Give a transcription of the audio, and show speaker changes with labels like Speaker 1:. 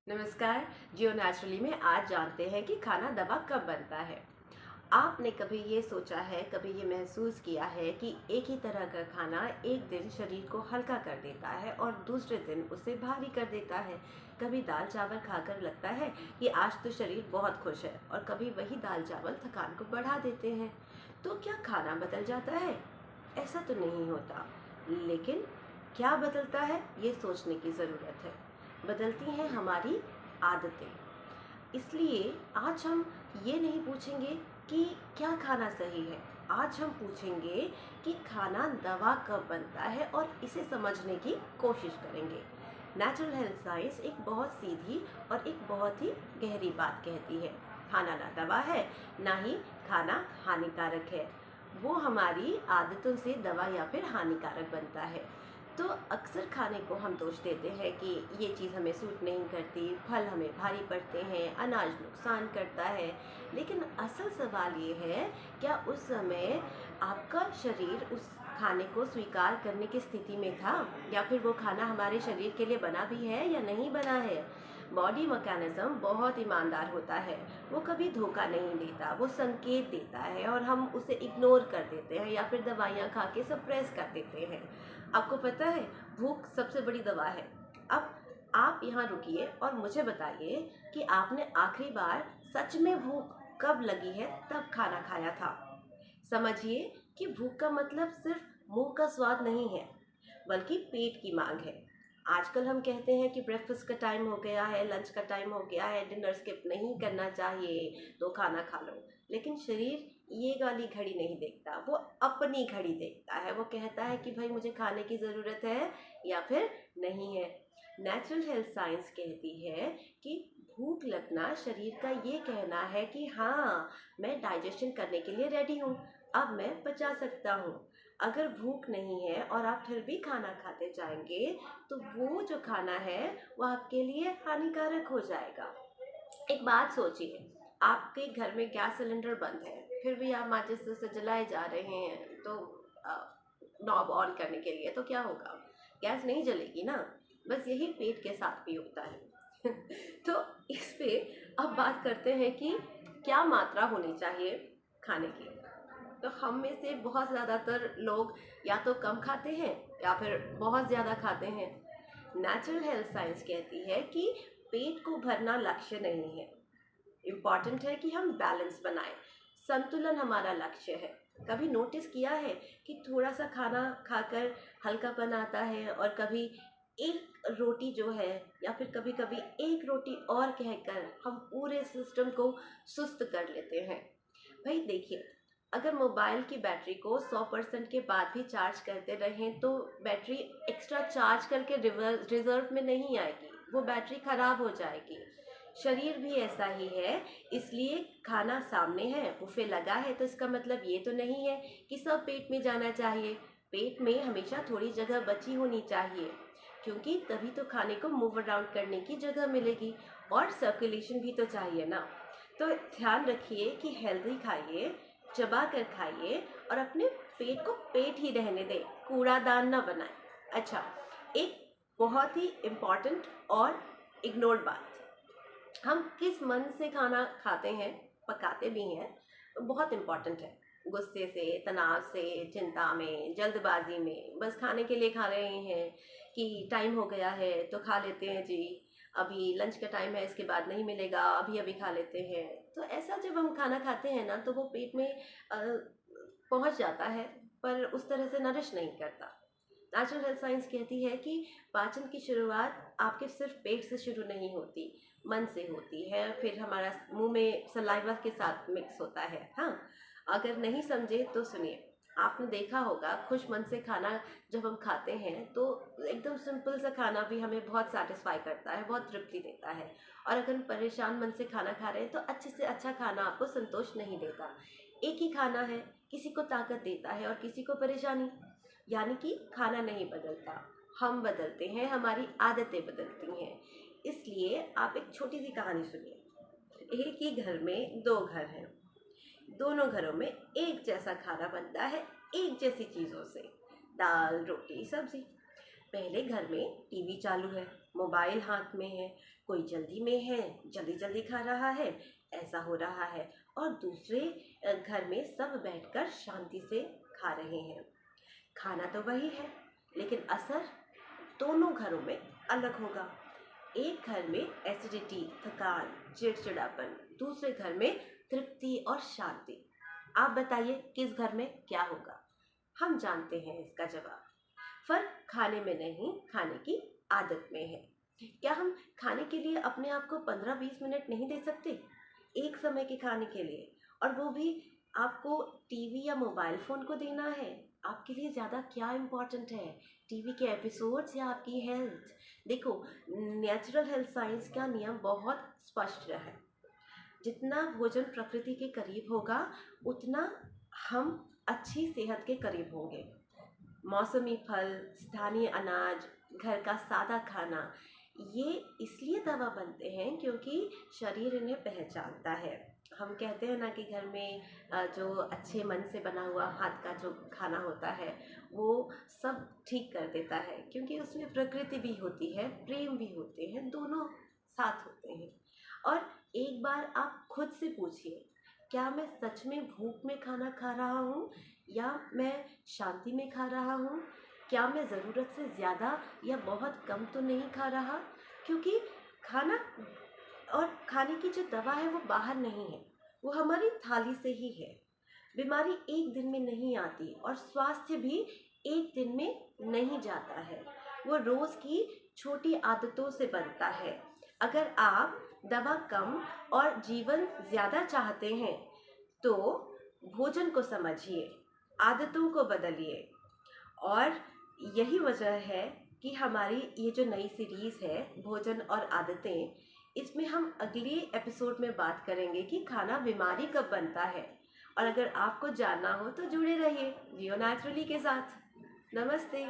Speaker 1: नमस्कार। जियो नेचुरली में आज जानते हैं कि खाना दवा कब बनता है। आपने कभी ये सोचा है, कभी ये महसूस किया है कि एक ही तरह का खाना एक दिन शरीर को हल्का कर देता है और दूसरे दिन उसे भारी कर देता है। कभी दाल चावल खाकर लगता है कि आज तो शरीर बहुत खुश है, और कभी वही दाल चावल थकान को बढ़ा देते हैं। तो क्या खाना बदल जाता है? ऐसा तो नहीं होता, लेकिन क्या बदलता है ये सोचने की ज़रूरत है। बदलती हैं हमारी आदतें। इसलिए आज हम ये नहीं पूछेंगे कि क्या खाना सही है, आज हम पूछेंगे कि खाना दवा कब बनता है और इसे समझने की कोशिश करेंगे। नेचुरल हेल्थ साइंस एक बहुत सीधी और एक बहुत ही गहरी बात कहती है। खाना ना दवा है, ना ही खाना हानिकारक है। वो हमारी आदतों से दवा या फिर हानिकारक बनता है। तो अक्सर खाने को हम दोष देते हैं कि ये चीज़ हमें सूट नहीं करती, फल हमें भारी पड़ते हैं, अनाज नुकसान करता है। लेकिन असल सवाल ये है, क्या उस समय आपका शरीर उस खाने को स्वीकार करने की स्थिति में था, या फिर वो खाना हमारे शरीर के लिए बना भी है या नहीं बना है। बॉडी मैकेनिज्म बहुत ईमानदार होता है। वो कभी धोखा नहीं देता, वो संकेत देता है और हम उसे इग्नोर कर देते हैं या फिर दवाइयाँ खा के सप्रेस कर देते हैं। आपको पता है, भूख सबसे बड़ी दवा है। अब आप यहाँ रुकिए और मुझे बताइए कि आपने आखिरी बार सच में भूख कब लगी है, तब खाना खाया था। समझिए कि भूख का मतलब सिर्फ मुंह का स्वाद नहीं है, बल्कि पेट की मांग है। आजकल हम कहते हैं कि ब्रेकफास्ट का टाइम हो गया है, लंच का टाइम हो गया है, डिनर स्किप नहीं करना चाहिए, तो खाना खा लो। लेकिन शरीर ये वाली घड़ी नहीं देखता, वो अपनी घड़ी देखता है। वो कहता है कि भाई मुझे खाने की ज़रूरत है या फिर नहीं है। नेचुरल हेल्थ साइंस कहती है कि भूख लगना शरीर का ये कहना है कि हाँ, मैं डाइजेशन करने के लिए रेडी हूँ, अब मैं पचा सकता हूँ। अगर भूख नहीं है और आप फिर भी खाना खाते जाएंगे, तो वो जो खाना है वो आपके लिए हानिकारक हो जाएगा। एक बात सोचिए, आपके घर में गैस सिलेंडर बंद है, फिर भी आप माचिस से जलाए जा रहे हैं, तो नॉब ऑन करने के लिए, तो क्या होगा? गैस नहीं जलेगी ना। बस यही पेट के साथ भी होता है। तो इस पे अब बात करते हैं कि क्या मात्रा होनी चाहिए खाने की। तो हम में से बहुत ज़्यादातर लोग या तो कम खाते हैं या फिर बहुत ज़्यादा खाते हैं। नेचुरल हेल्थ साइंस कहती है कि पेट को भरना लक्ष्य नहीं है, इम्पॉर्टेंट है कि हम बैलेंस बनाएं। संतुलन हमारा लक्ष्य है। कभी नोटिस किया है कि थोड़ा सा खाना खाकर हल्कापन आता है, और कभी एक रोटी जो है, या फिर कभी कभी एक रोटी और कहकर हम पूरे सिस्टम को सुस्त कर लेते हैं। भाई देखिए, अगर मोबाइल की बैटरी को 100% के बाद भी चार्ज करते रहें, तो बैटरी एक्स्ट्रा चार्ज करके रिजर्व में नहीं आएगी, वो बैटरी खराब हो जाएगी। शरीर भी ऐसा ही है। इसलिए खाना सामने है, बुफे लगा है, तो इसका मतलब ये तो नहीं है कि सब पेट में जाना चाहिए। पेट में हमेशा थोड़ी जगह बची होनी चाहिए, क्योंकि तभी तो खाने को मूव अराउंड करने की जगह मिलेगी, और सर्कुलेशन भी तो चाहिए ना। तो ध्यान रखिए कि हेल्दी खाइए, चबा कर खाइए, और अपने पेट को पेट ही रहने दें, कूड़ादान ना बनाएं। अच्छा, एक बहुत ही इम्पॉर्टेंट और इग्नोर्ड बात, हम किस मन से खाना खाते हैं, पकाते भी हैं, बहुत इम्पॉर्टेंट है। गुस्से से, तनाव से, चिंता में, जल्दबाजी में, बस खाने के लिए खा रहे हैं कि टाइम हो गया है तो खा लेते हैं जी, अभी लंच का टाइम है, इसके बाद नहीं मिलेगा, अभी अभी खा लेते हैं। तो ऐसा जब हम खाना खाते हैं ना, तो वो पेट में पहुंच जाता है, पर उस तरह से नरिश नहीं करता। नेचुरल हेल्थ साइंस कहती है कि पाचन की शुरुआत आपके सिर्फ पेट से शुरू नहीं होती, मन से होती है, फिर हमारा मुंह में सलाइवा के साथ मिक्स होता है। हाँ, अगर नहीं समझे तो सुनिए। आपने देखा होगा, खुश मन से खाना जब हम खाते हैं तो एकदम सिंपल सा खाना भी हमें बहुत सेटिस्फाई करता है, बहुत तृप्ति देता है। और अगर हम परेशान मन से खाना खा रहे हैं, तो अच्छे से अच्छा खाना आपको संतोष नहीं देता। एक ही खाना है, किसी को ताकत देता है और किसी को परेशानी। यानी कि खाना नहीं बदलता, हम बदलते हैं, हमारी आदतें बदलती हैं। इसलिए आप एक छोटी सी कहानी सुनिए। एक ही घर में दो घर हैं, दोनों घरों में एक जैसा खाना बनता है, एक जैसी चीज़ों से, दाल रोटी सब्जी। पहले घर में टीवी चालू है, मोबाइल हाथ में है, कोई जल्दी में है, जल्दी जल्दी खा रहा है, ऐसा हो रहा है। और दूसरे घर में सब बैठकर शांति से खा रहे हैं। खाना तो वही है, लेकिन असर दोनों घरों में अलग होगा। एक घर में एसिडिटी, थकान, चिड़चिड़ापन, दूसरे घर में तृप्ति और शांति। आप बताइए किस घर में क्या होगा? हम जानते हैं इसका जवाब। फर्क खाने में नहीं, खाने की आदत में है। क्या हम खाने के लिए अपने आप को 15-20 मिनट नहीं दे सकते एक समय के खाने के लिए? और वो भी आपको टीवी या मोबाइल फ़ोन को देना है? आपके लिए ज़्यादा क्या इम्पोर्टेंट है, टीवी के एपिसोड्स या आपकी हेल्थ? देखो, नेचुरल हेल्थ साइंस का नियम बहुत स्पष्ट है। जितना भोजन प्रकृति के करीब होगा, उतना हम अच्छी सेहत के करीब होंगे। मौसमी फल, स्थानीय अनाज, घर का सादा खाना, ये इसलिए दवा बनते हैं क्योंकि शरीर इन्हें पहचानता है। हम कहते हैं ना कि घर में जो अच्छे मन से बना हुआ हाथ का जो खाना होता है, वो सब ठीक कर देता है, क्योंकि उसमें प्रकृति भी होती है, प्रेम भी होते हैं, दोनों साथ होते हैं। और एक बार आप खुद से पूछिए, क्या मैं सच में भूख में खाना खा रहा हूँ या मैं शांति में खा रहा हूँ? क्या मैं ज़रूरत से ज़्यादा या बहुत कम तो नहीं खा रहा? क्योंकि खाना और खाने की जो दवा है वो बाहर नहीं है, वो हमारी थाली से ही है। बीमारी एक दिन में नहीं आती और स्वास्थ्य भी एक दिन में नहीं जाता है, वो रोज़ की छोटी आदतों से बनता है। अगर आप दवा कम और जीवन ज़्यादा चाहते हैं, तो भोजन को समझिए, आदतों को बदलिए। और यही वजह है कि हमारी ये जो नई सीरीज़ है भोजन और आदतें, इसमें हम अगले एपिसोड में बात करेंगे कि खाना बीमारी कब बनता है। और अगर आपको जानना हो तो जुड़े रहिए जियो नेचुरली के साथ। नमस्ते।